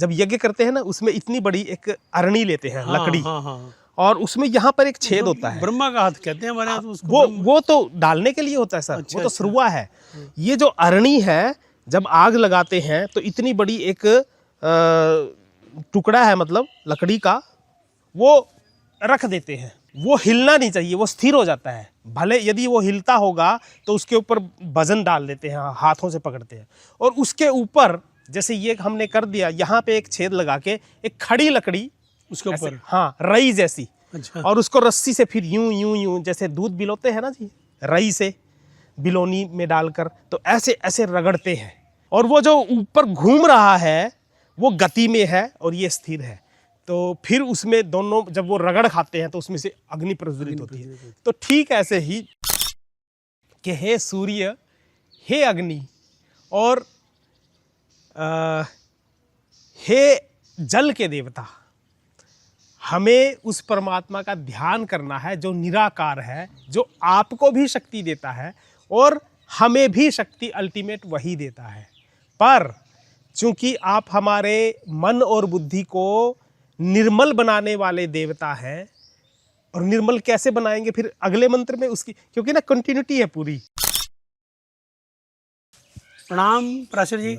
जब यज्ञ करते हैं ना, उसमें इतनी बड़ी एक अरणी लेते हैं, लकड़ी। हाँ। और उसमें यहाँ पर एक छेद होता है, ब्रह्मा का हाथ कहते हैं हमारे यहाँ तो उसको। वो तो डालने के लिए होता है सर। अच्छा, वो तो सरुआ है। ये जो अरणी है, जब आग लगाते हैं तो इतनी बड़ी एक टुकड़ा है, मतलब लकड़ी का, वो रख देते हैं। वो हिलना नहीं चाहिए, वो स्थिर हो जाता है। भले यदि वो हिलता होगा तो उसके ऊपर वजन डाल देते हैं, हाथों से पकड़ते हैं। और उसके ऊपर जैसे ये हमने कर दिया, यहाँ पे एक छेद लगा के एक खड़ी लकड़ी उसके ऊपर, हाँ, रई जैसी। अच्छा। और उसको रस्सी से फिर यूं यूं यूं, जैसे दूध बिलोते हैं ना जी, रई से बिलोनी में डालकर, तो ऐसे ऐसे रगड़ते हैं। और वो जो ऊपर घूम रहा है वो गति में है और ये स्थिर है। तो फिर उसमें दोनों जब वो रगड़ खाते हैं तो उसमें से अग्नि प्रज्वलित होती है। तो ठीक ऐसे ही कि हे सूर्य, हे अग्नि, और हे जल के देवता, हमें उस परमात्मा का ध्यान करना है जो निराकार है, जो आपको भी शक्ति देता है और हमें भी शक्ति अल्टीमेट वही देता है। पर चूंकि आप हमारे मन और बुद्धि को निर्मल बनाने वाले देवता हैं, और निर्मल कैसे बनाएंगे फिर अगले मंत्र में उसकी, क्योंकि ना कंटिन्यूटी है पूरी। प्रणाम प्राशर जी।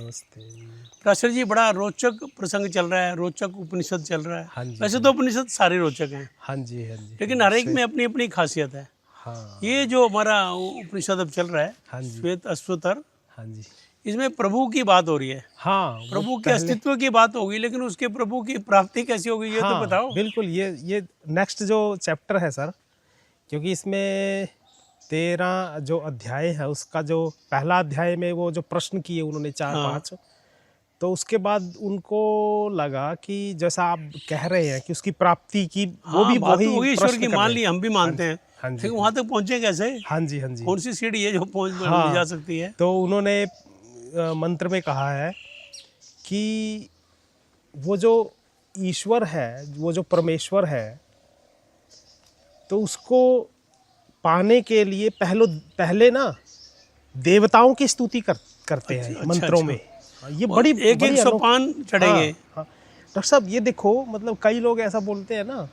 प्राशर जी, बड़ा रोचक प्रसंग चल रहा है, रोचक उपनिषद चल रहा है। हाँ जी, वैसे तो उपनिषद सारे रोचक हैं, हाँ जी, हाँ जी, लेकिन हर एक में अपनी अपनी खासियत है। हाँ, ये जो हमारा उपनिषद अब चल रहा है, हाँ जी, श्वेत अश्वतर, हाँ जी, इसमें प्रभु की बात हो रही है। हाँ, प्रभु के अस्तित्व की बात होगी, लेकिन उसके प्रभु की प्राप्ति कैसी होगी ये तो बताओ। बिल्कुल, ये नेक्स्ट जो चैप्टर है सर, क्योंकि इसमें 13 जो अध्याय है, उसका जो पहला अध्याय में वो जो प्रश्न किए उन्होंने 4-5, तो उसके बाद उनको लगा कि जैसा आप कह रहे हैं कि उसकी प्राप्ति की वो भी बात वही तो होगी ईश्वर की, प्रश्न मान कर ली, हम भी मानते हैं, हाँ जी, लेकिन वहां तक पहुंचे कैसे? हाँ जी, हाँ जी। कौन सी सीढ़ी है जो पहुंच हाँ, जा सकती है? तो उन्होंने मंत्र में कहा है कि वो जो ईश्वर है, वो जो परमेश्वर है, तो उसको पाने के लिए पहले ना देवताओं की स्तुति करते हैं मंत्रों में। ये बड़ी एक सोपान चढ़ेंगे। हाँ, डॉक्टर साहब ये देखो, मतलब कई लोग ऐसा बोलते हैं ना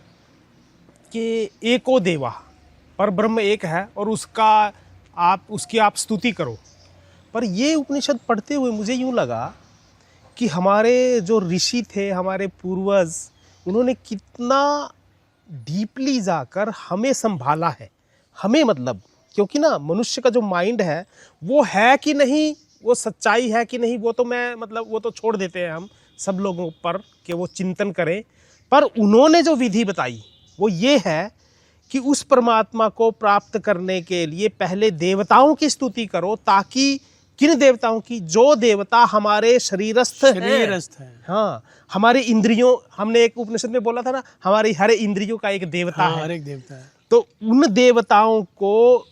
कि एको देवा, पर ब्रह्म एक है और उसकी आप स्तुति करो। पर ये उपनिषद पढ़ते हुए मुझे यूं लगा कि हमारे जो ऋषि थे, हमारे पूर्वज, उन्होंने कितना डीपली जाकर हमें संभाला है। हमें मतलब, क्योंकि ना मनुष्य का जो माइंड है वो है कि नहीं, वो सच्चाई है कि नहीं, वो तो मैं मतलब वो तो छोड़ देते हैं हम सब लोगों पर कि वो चिंतन करें। पर उन्होंने जो विधि बताई वो ये है कि उस परमात्मा को प्राप्त करने के लिए पहले देवताओं की स्तुति करो, ताकि किन देवताओं की? जो देवता हमारे शरीरस्थ हैं। हाँ, हमारे इंद्रियों, हमने एक उपनिषद में बोला था ना, हमारी हर इंद्रियों का एक देवता है। हर एक देवता है। तो उन देवताओं को,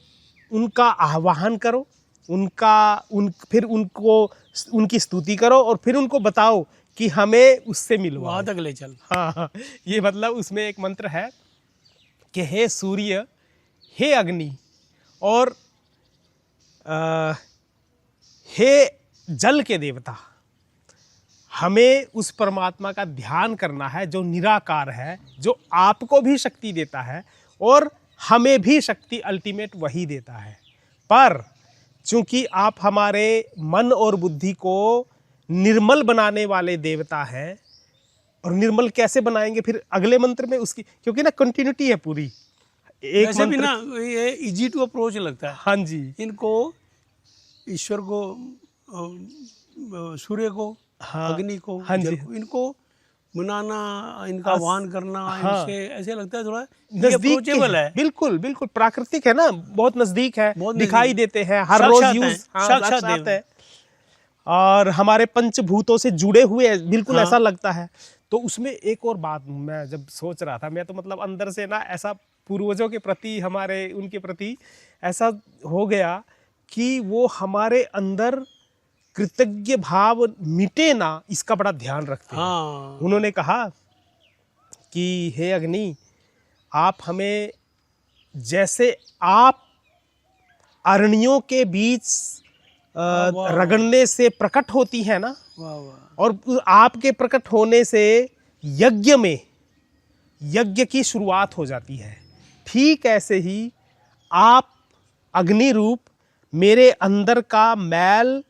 उनका आह्वान करो, फिर उनकी स्तुति करो, और फिर उनको बताओ कि हमें उससे मिलवा, वहां तक ले चल। हाँ, ये मतलब उसमें एक मंत्र है कि हे सूर्य, हे अग्नि, और हे जल के देवता, हमें उस परमात्मा का ध्यान करना है जो निराकार है, जो आपको भी शक्ति देता है और हमें भी शक्ति अल्टीमेट वही देता है। पर चूंकि आप हमारे मन और बुद्धि को निर्मल बनाने वाले देवता हैं, और निर्मल कैसे बनाएंगे फिर अगले मंत्र में उसकी, क्योंकि ना कंटिन्यूटी है पूरी। एक वैसे भी ना ये इजी टू अप्रोच लगता है। हाँ जी, इनको ईश्वर को, सूर्य को, अग्नि को, हाँ जल जी, को, इनको मनाना, इनका आह्वान करना, इनसे ऐसे लगता है थोड़ा नजदीक है। बिल्कुल बिल्कुल प्राकृतिक है ना, बहुत नजदीक है, दिखाई देते हैं हर रोज यूज, साक्षात है, और हमारे पंचभूतों से जुड़े हुए, बिल्कुल ऐसा लगता है। तो उसमें एक और बात मैं जब सोच रहा था, मैं तो मतलब अंदर से ना ऐसा पूर्वजों के प्रति, हमारे उनके प्रति ऐसा हो गया कि वो हमारे अंदर कृतज्ञ भाव मिटे ना, इसका बड़ा ध्यान रखते हैं। उन्होंने कहा कि हे अग्नि, आप हमें, जैसे आप अरण्यों के बीच रगड़ने से प्रकट होती है ना, वाह वाह। और आपके प्रकट होने से यज्ञ में यज्ञ की शुरुआत हो जाती है। ठीक ऐसे ही आप अग्नि रूप मेरे अंदर का मैल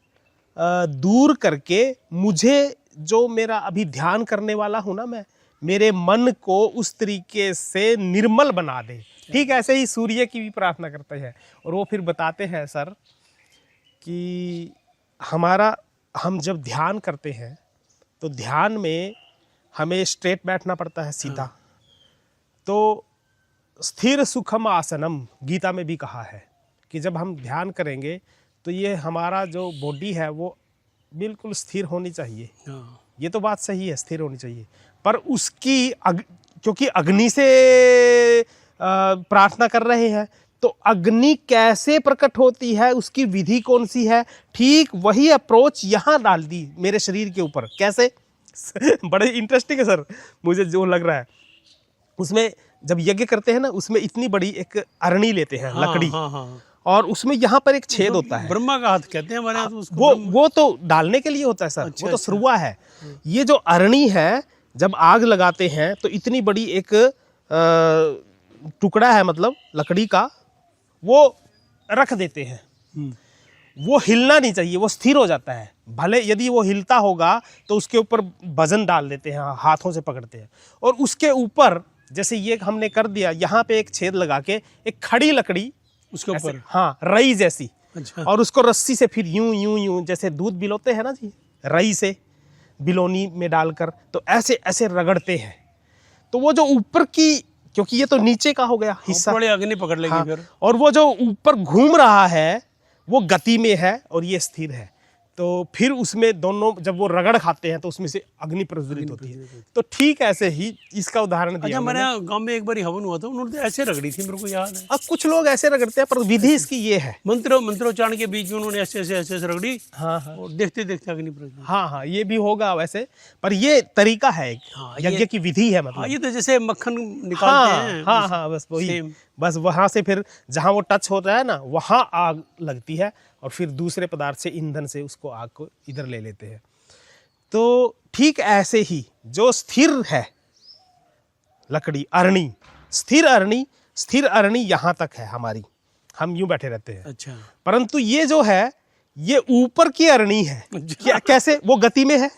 दूर करके मुझे जो मेरा अभी ध्यान करने वाला हूं ना, मैं मेरे मन को उस तरीके से निर्मल बना दे। ठीक ऐसे ही सूर्य की भी प्रार्थना करते हैं और वो फिर बताते हैं सर कि हम जब ध्यान करते हैं तो ध्यान में हमें स्ट्रेट बैठना पड़ता है, सीधा। तो स्थिर सुखम आसनम गीता में भी कहा है कि जब हम ध्यान करेंगे तो ये हमारा जो बॉडी है वो बिल्कुल स्थिर होनी चाहिए। ये तो बात सही है, स्थिर होनी चाहिए। पर उसकी क्योंकि अग्नि से प्रार्थना कर रहे हैं तो अग्नि कैसे प्रकट होती है, उसकी विधि कौन सी है, ठीक वही अप्रोच यहाँ डाल दी मेरे शरीर के ऊपर। कैसे? बड़े इंटरेस्टिंग है सर, मुझे जो लग रहा है उसमें जब यज्ञ करते हैं ना, उसमें इतनी बड़ी एक अरणी लेते हैं, लकड़ी, और उसमें यहाँ पर एक छेद होता है। ब्रह्मा का हाथ कहते हैं हमारे यहाँ तो उसको। वो तो डालने के लिए होता है सर। अच्छा, वो तो सरुआ है। ये जो अरणी है, जब आग लगाते हैं तो इतनी बड़ी एक टुकड़ा है, मतलब लकड़ी का, वो रख देते हैं। वो हिलना नहीं चाहिए, वो स्थिर हो जाता है। भले यदि वो हिलता होगा तो उसके ऊपर वजन डाल देते हैं, हाथों से पकड़ते हैं, और उसके ऊपर जैसे ये हमने कर दिया, यहाँ पे एक छेद लगा के एक खड़ी लकड़ी उसके ऊपर, हाँ, रई जैसी। अच्छा। और उसको रस्सी से फिर यूं यूं यूं जैसे दूध बिलोते हैं ना जी, रई से बिलोनी में डालकर, तो ऐसे ऐसे रगड़ते हैं। तो वो जो ऊपर की, क्योंकि ये तो नीचे का हो गया हिस्सा, बड़े अग्नि पकड़ लेगी। हाँ, फिर और वो जो ऊपर घूम रहा है वो गति में है और ये स्थिर है। तो फिर उसमें दोनों जब वो रगड़ खाते हैं तो उसमें से अग्नि प्रज्वलित होती है। तो ठीक ऐसे ही इसका उदाहरण दिया। अच्छा, मैंने गांव में एक बार हवन हुआ था, उन्होंने तो ऐसे रगड़ी थी, मेरे को याद है। अब कुछ लोग ऐसे रगड़ते हैं, पर विधि इसकी ये है, मंत्रोच्चारण के बीच में उन्होंने ऐसे ऐसे ऐसे रगड़ी। हाँ हाँ, और देखते देखते अग्नि प्रज्वलित। हाँ हाँ, ये भी होगा वैसे, पर ये तरीका है एक, हाँ, यज्ञ की विधि है, मतलब। हाँ, ये तो जैसे मक्खन निकालते हैं। हाँ हाँ, बस वही, बस वहां से फिर जहां वो टच होता है ना, वहां आग लगती है और फिर दूसरे पदार्थ से, ईंधन से उसको, आग को इधर ले लेते हैं। तो ठीक ऐसे ही जो स्थिर है लकड़ी, अरणी, स्थिर अरणी यहां तक है हमारी, हम यूं बैठे रहते हैं। अच्छा। परंतु ये जो है, ये ऊपर की अरणी है। क्या, कैसे? वो गति में है।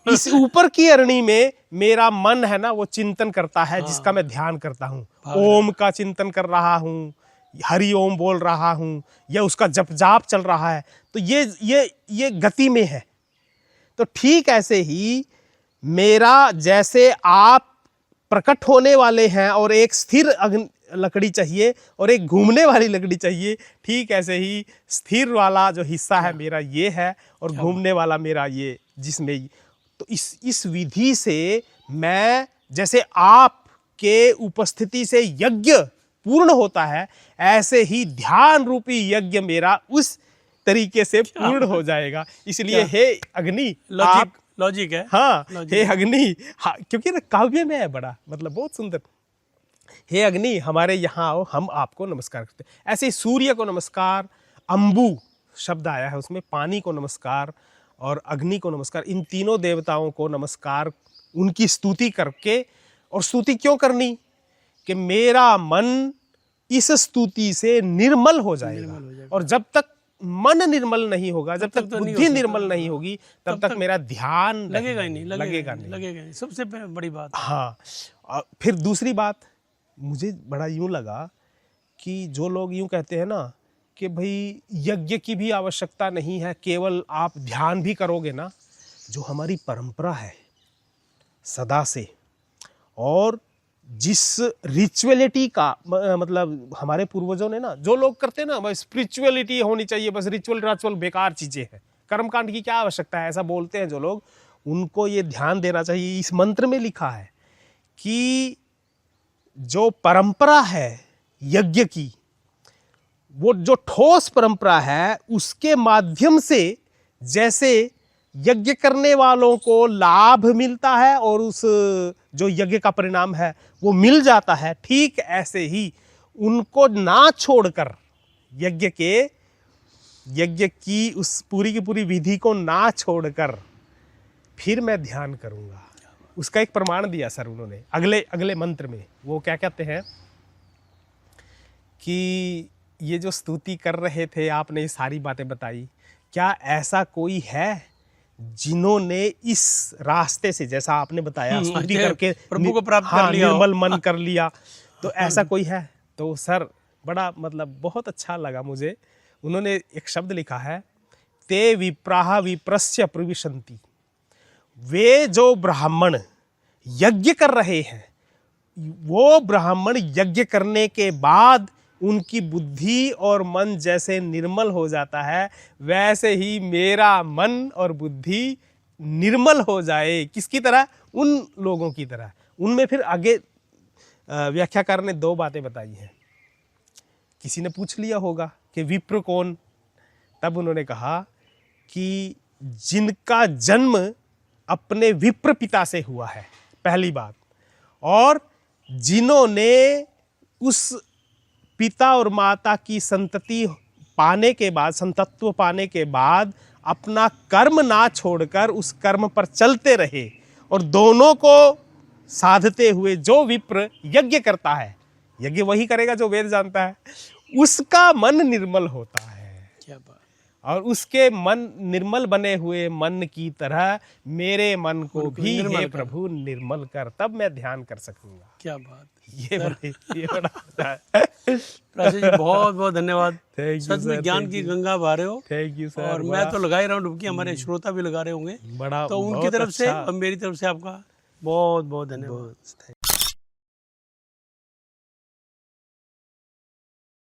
इस ऊपर की अरणी में मेरा मन है ना, वो चिंतन करता है, जिसका मैं ध्यान करता हूँ। ओम का चिंतन कर रहा हूँ, हरि ओम बोल रहा हूँ, या उसका जप जाप चल रहा है, तो ये गति में है। तो ठीक ऐसे ही मेरा, जैसे आप प्रकट होने वाले हैं और एक स्थिर लकड़ी चाहिए और एक घूमने वाली लकड़ी चाहिए, ठीक ऐसे ही स्थिर वाला जो हिस्सा है मेरा ये है, और घूमने वाला मेरा ये, जिसमें, तो इस विधि से मैं, जैसे आपके उपस्थिति से यज्ञ पूर्ण होता है, ऐसे ही ध्यान रूपी यज्ञ मेरा उस तरीके से पूर्ण हो जाएगा। इसलिए हे अग्नि, लॉजिक है। हाँ, हे अग्नि, हाँ, क्योंकि ना काव्य में है बड़ा, मतलब बहुत सुंदर। हे अग्नि, हमारे यहाँ आओ, हम आपको नमस्कार करते हैं। ऐसे ही सूर्य को नमस्कार, अंबु शब्द आया है उसमें, पानी को नमस्कार और अग्नि को नमस्कार, इन तीनों देवताओं को नमस्कार, उनकी स्तुति करके। और स्तुति क्यों करनी? कि मेरा मन इस स्तुति से निर्मल हो जाएगा। और जब तक मन निर्मल नहीं होगा, जब तक बुद्धि निर्मल नहीं होगी, तब तक मेरा ध्यान लगेगा ही नहीं, लगेगा नहीं। सबसे बड़ी बात। हाँ, फिर दूसरी बात मुझे बड़ा यूं लगा कि जो लोग यूं कहते हैं ना कि भाई यज्ञ की भी आवश्यकता नहीं है, केवल आप ध्यान भी करोगे ना, जो हमारी परंपरा है सदा से, और जिस रिचुअलिटी का, मतलब हमारे पूर्वजों ने ना, जो लोग करते हैं ना, बस स्पिरिचुअलिटी होनी चाहिए, बस रिचुअल बेकार चीजें हैं, कर्मकांड की क्या आवश्यकता है, ऐसा बोलते हैं जो लोग, उनको ये ध्यान देना चाहिए। इस मंत्र में लिखा है कि जो परंपरा है यज्ञ की, वो जो ठोस परंपरा है, उसके माध्यम से जैसे यज्ञ करने वालों को लाभ मिलता है और उस जो यज्ञ का परिणाम है वो मिल जाता है, ठीक ऐसे ही उनको ना छोड़कर, यज्ञ की उस पूरी की पूरी विधि को ना छोड़कर, फिर मैं ध्यान करूँगा। उसका एक प्रमाण दिया सर उन्होंने अगले अगले मंत्र में। वो क्या कहते हैं कि ये जो स्तुति कर रहे थे, आपने ये सारी बातें बताई, क्या ऐसा कोई है जिन्होंने इस रास्ते से, जैसा आपने बताया, स्तुति करके प्रभु को प्राप्त कर लिया हो? निर्मल मन कर लिया, तो ऐसा कोई है? तो सर बड़ा मतलब बहुत अच्छा लगा मुझे। उन्होंने एक शब्द लिखा है, ते विप्राह विप्रस्य प्रविशन्ति। वे जो ब्राह्मण यज्ञ कर रहे हैं, वो ब्राह्मण यज्ञ करने के बाद उनकी बुद्धि और मन जैसे निर्मल हो जाता है, वैसे ही मेरा मन और बुद्धि निर्मल हो जाए। किसकी तरह? उन लोगों की तरह। उनमें फिर आगे व्याख्याकार ने 2 बातें बताई हैं। किसी ने पूछ लिया होगा कि विप्र कौन? तब उन्होंने कहा कि जिनका जन्म अपने विप्र पिता से हुआ है, पहली बात, और जिन्होंने उस पिता और माता की संतति पाने के बाद, संतत्व पाने के बाद अपना कर्म ना छोड़कर उस कर्म पर चलते रहे, और दोनों को साधते हुए जो विप्र यज्ञ करता है, यज्ञ वही करेगा जो वेद जानता है, उसका मन निर्मल होता है। क्या बात। और उसके मन निर्मल बने हुए मन की तरह मेरे मन को भी हे प्रभु निर्मल कर, तब मैं ध्यान कर सकूंगा। क्या बात। ये बड़ा प्राचीन जी बहुत बहुत धन्यवाद। Thank you, सच में sir, ज्ञान thank की you. गंगा बहा रहे हो। Thank you sir. और मैं तो लगा ही रहा हूँ डुबकी, हमारे श्रोता भी लगा रहे होंगे। बड़ा तो उनकी बहुत तरफ से अच्छा। और मेरी तरफ से आपका बहुत बहुत धन्यवाद।